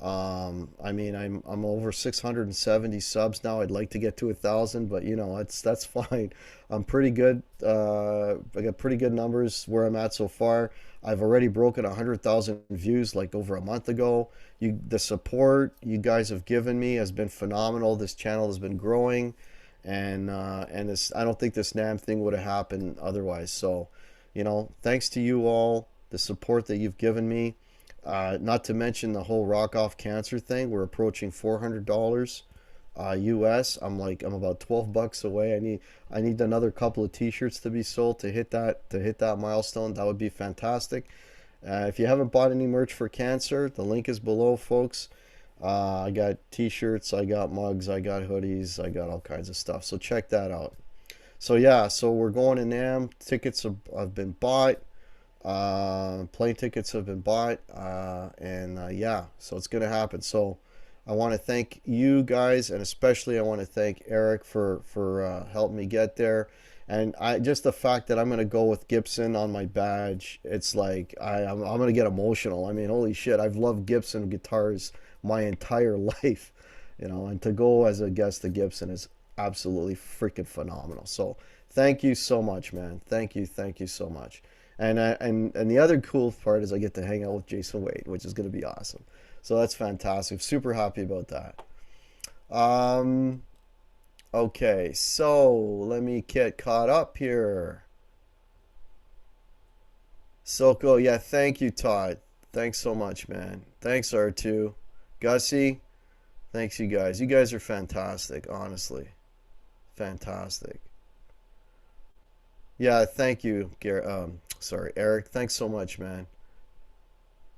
A: I mean, I'm over 670 subs now. I'd like to get to 1,000, but you know, that's fine. I'm pretty good. I got pretty good numbers where I'm at so far. I've already broken 100,000 views like over a month ago. The support you guys have given me has been phenomenal. This channel has been growing, and this I don't think this NAMM thing would have happened otherwise. So, you know, thanks to you all, the support that you've given me. Not to mention the whole rock off cancer thing. We're approaching $400 US. I'm about 12 bucks away. I need another couple of t-shirts to be sold to hit that milestone. That would be fantastic. If you haven't bought any merch for cancer, the link is below, folks. I got t-shirts, I got mugs, I got hoodies, I got all kinds of stuff. So check that out. So yeah, so we're going to NAMM. Tickets have been bought. Plane tickets have been bought, and yeah, so it's gonna happen. So I want to thank you guys, and especially I want to thank Eric for helping me get there. And I just the fact that I'm gonna go with Gibson on my badge, it's like I'm gonna get emotional. I mean, holy shit, I've loved Gibson guitars my entire life, you know, and to go as a guest to Gibson is absolutely freaking phenomenal. So thank you so much, man. Thank you so much. And the other cool part is I get to hang out with Jason Wade, which is going to be awesome. So that's fantastic. Super happy about that. Okay, so let me get caught up here. So cool. Yeah, thank you, Todd. Thanks so much, man. Thanks, R2. Gussie, thanks you guys. You guys are fantastic, honestly. Fantastic. Yeah, thank you, sorry, Eric. Thanks so much, man.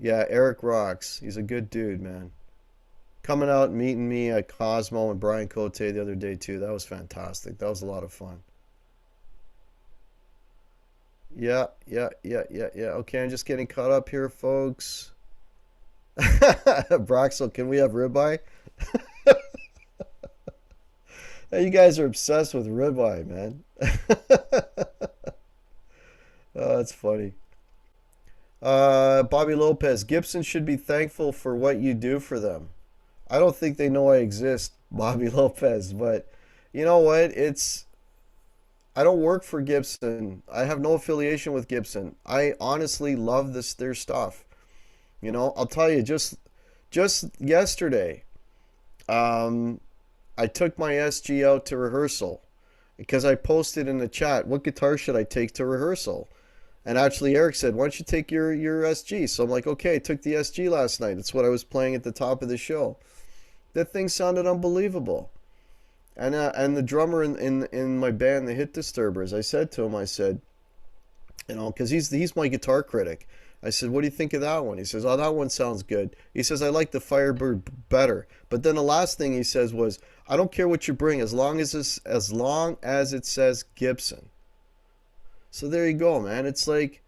A: Yeah, Eric rocks. He's a good dude, man. Coming out and meeting me at Cosmo and Brian Cote the other day too. That was fantastic. That was a lot of fun. Yeah. Okay, I'm just getting caught up here, folks. Broxel, can we have ribeye? Hey, you guys are obsessed with ribeye, man. Oh, that's funny. Bobby Lopez, Gibson should be thankful for what you do for them. I don't think they know I exist, Bobby Lopez, but you know what? I don't work for Gibson. I have no affiliation with Gibson. I honestly love their stuff. You know, I'll tell you, just yesterday, I took my SG out to rehearsal because I posted in the chat, what guitar should I take to rehearsal? And actually, Eric said, why don't you take your SG? So I'm like, okay, I took the SG last night. It's what I was playing at the top of the show. That thing sounded unbelievable. And the drummer in my band, the Hit Disturbers, I said to him, I said, you know, because he's my guitar critic. I said, what do you think of that one? He says, oh, that one sounds good. He says, I like the Firebird better. But then the last thing he says was, I don't care what you bring as long as it says Gibson. So there you go, man. It's like,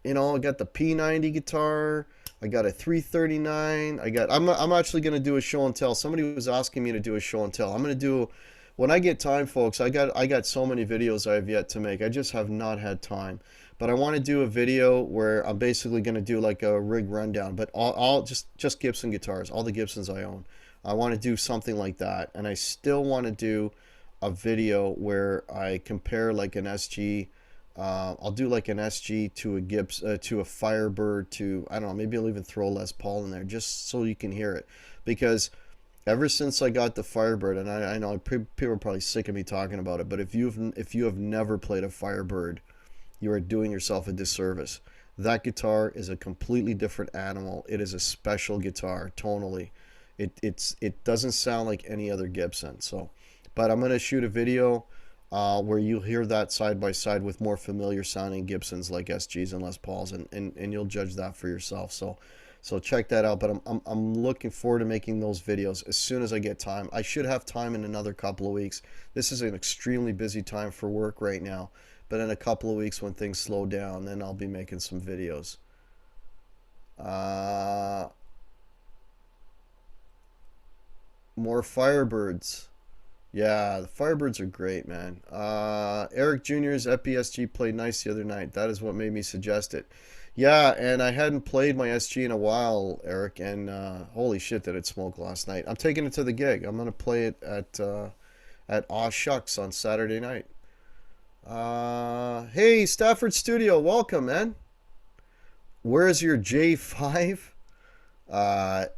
A: you know, I got the P90 guitar. I got a 339. I'm actually going to do a show and tell. Somebody was asking me to do a show and tell. I'm going to do, when I get time, folks, I got so many videos I have yet to make. I just have not had time. But I want to do a video where I'm basically going to do like a rig rundown, but all just Gibson guitars, all the Gibsons I own. I want to do something like that, and I still want to do a video where I compare like an SG. I'll do like an SG to a Gibson, to a Firebird, to, I don't know, maybe I'll even throw a Les Paul in there just so you can hear it. Because ever since I got the Firebird, and I know people are probably sick of me talking about it, but if you have never played a Firebird, you are doing yourself a disservice. That guitar is a completely different animal. It is a special guitar tonally. It doesn't sound like any other Gibson. So, but I'm gonna shoot a video where you'll hear that side by side with more familiar sounding Gibsons like SGs and Les Pauls, and you'll judge that for yourself. So check that out. But I'm looking forward to making those videos as soon as I get time. I should have time in another couple of weeks. This is an extremely busy time for work right now. But in a couple of weeks when things slow down, then I'll be making some videos. More Firebirds. Yeah, the Firebirds are great, man. Eric Jr.'s EPSG played nice the other night. That is what made me suggest it. Yeah, and I hadn't played my SG in a while, Eric, and holy shit, did it smoke last night. I'm taking it to the gig. I'm gonna play it at Aw Shucks on Saturday night. Hey, Stafford Studio, welcome, man. Where's your J5?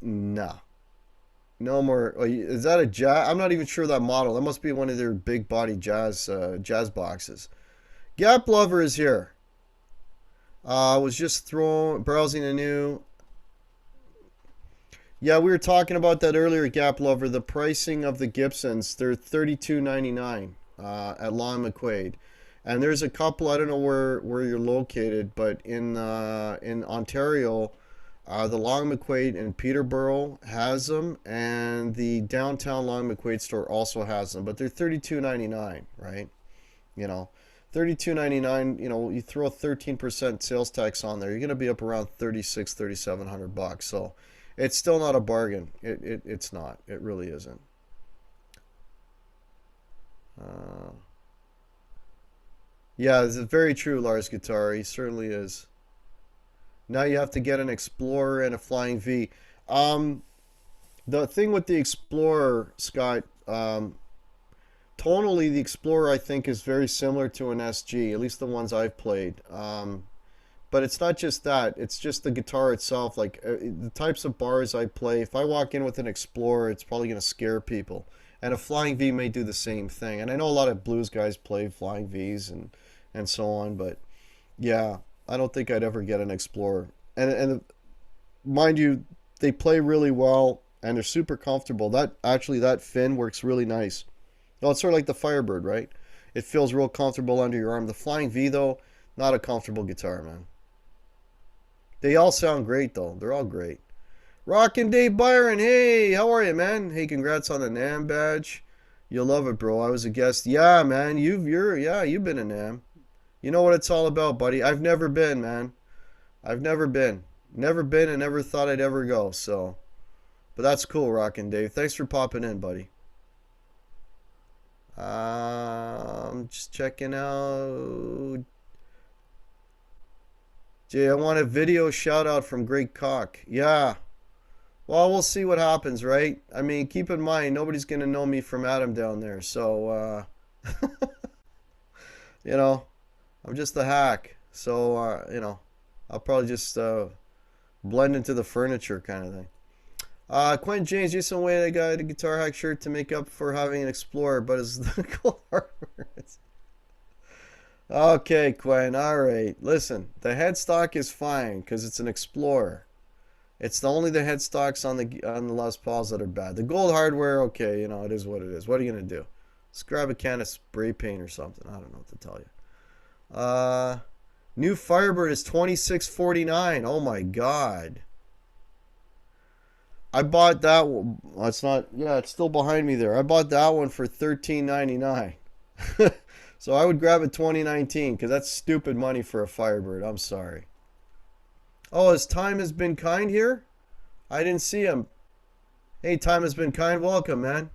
A: No. No more. Oh, is that a jazz? I'm not even sure that model. That must be one of their big body jazz boxes. Gap Lover is here. I was just browsing a new. Yeah, we were talking about that earlier, Gap Lover. The pricing of the Gibsons, they're $32.99 at Long McQuaid. And there's a couple, I don't know where you're located, but in Ontario, the Long McQuaid in Peterborough has them, and the downtown Long McQuaid store also has them, but they're $32.99, right? You know, $32.99, you throw a 13% sales tax on there, you're going to be up around 3,700 bucks. So it's still not a bargain. It's not. It really isn't. Uh, yeah, this is very true, Lars Guitar. He certainly is. Now you have to get an Explorer and a Flying V. Um, the thing with the Explorer, Scott, tonally, the Explorer I think is very similar to an SG, at least the ones I've played. But it's not just that; it's just the guitar itself. Like the types of bars I play. If I walk in with an Explorer, it's probably going to scare people. And a Flying V may do the same thing. And I know a lot of blues guys play Flying Vs and so on, but yeah, I don't think I'd ever get an Explorer. And mind you, they play really well and they're super comfortable. That fin works really nice. Well, it's sort of like the Firebird, right? It feels real comfortable under your arm. The Flying V though, not a comfortable guitar, man. They all sound great though. They're all great. Rockin' Dave Byron, hey, how are you, man? Hey, congrats on the NAM badge. You'll love it, bro. I was a guest. Yeah, man, you've been a NAM. You know what it's all about, buddy. I've never been, man. I've never been. Never been and never thought I'd ever go, so. But that's cool, Rockin' Dave. Thanks for popping in, buddy. I'm just checking out. Jay, I want a video shout out from Great Cock. Yeah. Well, we'll see what happens, right? I mean, keep in mind, nobody's going to know me from Adam down there. So, you know, I'm just a hack. So, I'll probably just blend into the furniture kind of thing. Quentin James, Jason Wade, I got a Guitar Hack shirt to make up for having an Explorer, but it's the cool hardware. Okay, Quentin, all right. Listen, the headstock is fine because it's an Explorer. It's only the headstocks on the Les Pauls that are bad. The gold hardware, okay, it is what it is. What are you gonna do? Let's grab a can of spray paint or something. I don't know what to tell you. New Firebird is $26.49. Oh my god. I bought that one. It's not. Yeah, it's still behind me there. I bought that one for $13.99. So I would grab a 2019 because that's stupid money for a Firebird. I'm sorry. Oh, his Time Has Been Kind here? I didn't see him. Hey, Time Has Been Kind. Welcome, man.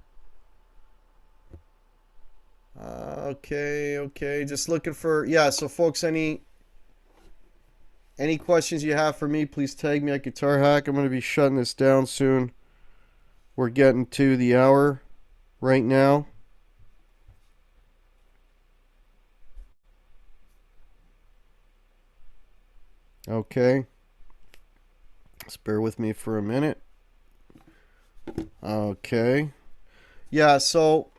A: Okay. Just looking for... Yeah, so folks, any questions you have for me, please tag me at Guitar Hack. I'm going to be shutting this down soon. We're getting to the hour right now. Okay. Just bear with me for a minute. Okay. Yeah, so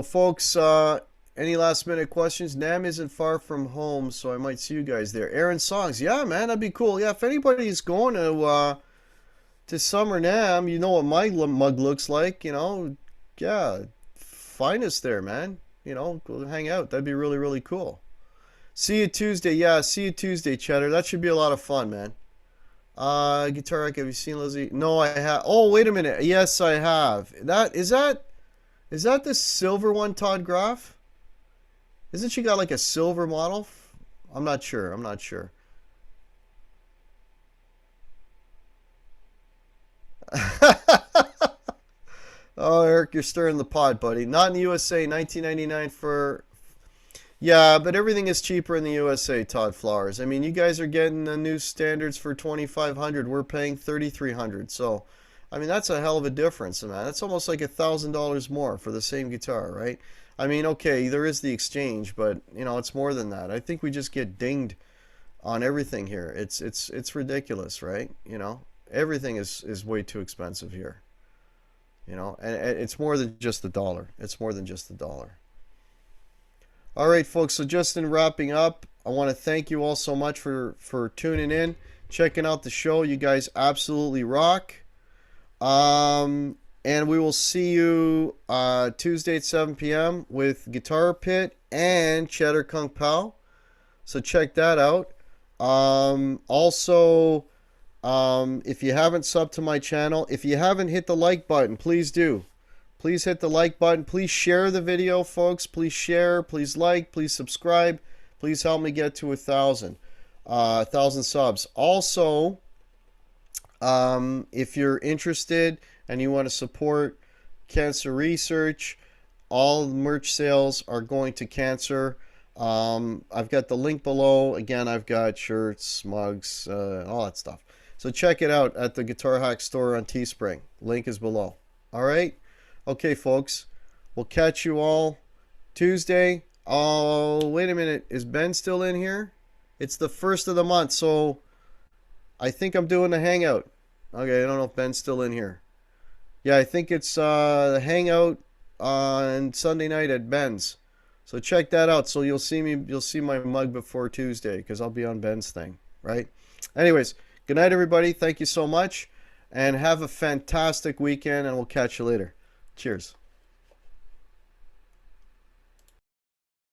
A: folks, any last minute questions? NAM isn't far from home, so I might see you guys there. Aaron Songs, yeah, man, that'd be cool. Yeah, if anybody's going to Summer NAM, you know what my mug looks like, yeah, find us there, man. Go hang out. That'd be really, really cool. See you Tuesday. Yeah, see you Tuesday, Cheddar. That should be a lot of fun, man. Guitar Hack, have you seen Lizzie? No, I have. Oh, wait a minute. Yes, I have. Is that the silver one, Todd Graff? Isn't she got like a silver model? I'm not sure. Oh, Eric, you're stirring the pot, buddy. Not in the USA, 1999 for Yeah, but everything is cheaper in the USA, Todd Flowers. I mean, you guys are getting the new standards for 2,500. We're paying 3,300. So, I mean, that's a hell of a difference, man. That's almost like $1,000 more for the same guitar, right? I mean, okay, there is the exchange, but you know, it's more than that. I think we just get dinged on everything here. It's ridiculous, right? You know, everything is way too expensive here. You know, and it's more than just the dollar. It's more than just the dollar. All right, folks. So just in wrapping up, I want to thank you all so much for tuning in, checking out the show. You guys absolutely rock. And we will see you Tuesday at 7 p.m. with Guitar Pit and Cheddar Kung Pao. So check that out. Also, if you haven't subbed to my channel, if you haven't hit the like button, please do. Please hit the like button. Please share the video, folks. Please share. Please like. Please subscribe. Please help me get to 1,000 subs. Also, if you're interested and you want to support cancer research, all merch sales are going to cancer. I've got the link below. Again, I've got shirts, mugs, all that stuff. So check it out at the Guitar Hack store on Teespring. Link is below. All right? Okay, folks. We'll catch you all Tuesday. Oh, wait a minute. Is Ben still in here? It's the first of the month, so I think I'm doing the hangout. Okay, I don't know if Ben's still in here. Yeah, I think it's the hangout on Sunday night at Ben's. So check that out. So you'll see my mug before Tuesday because I'll be on Ben's thing, right? Anyways, good night, everybody. Thank you so much, and have a fantastic weekend, and we'll catch you later. Cheers.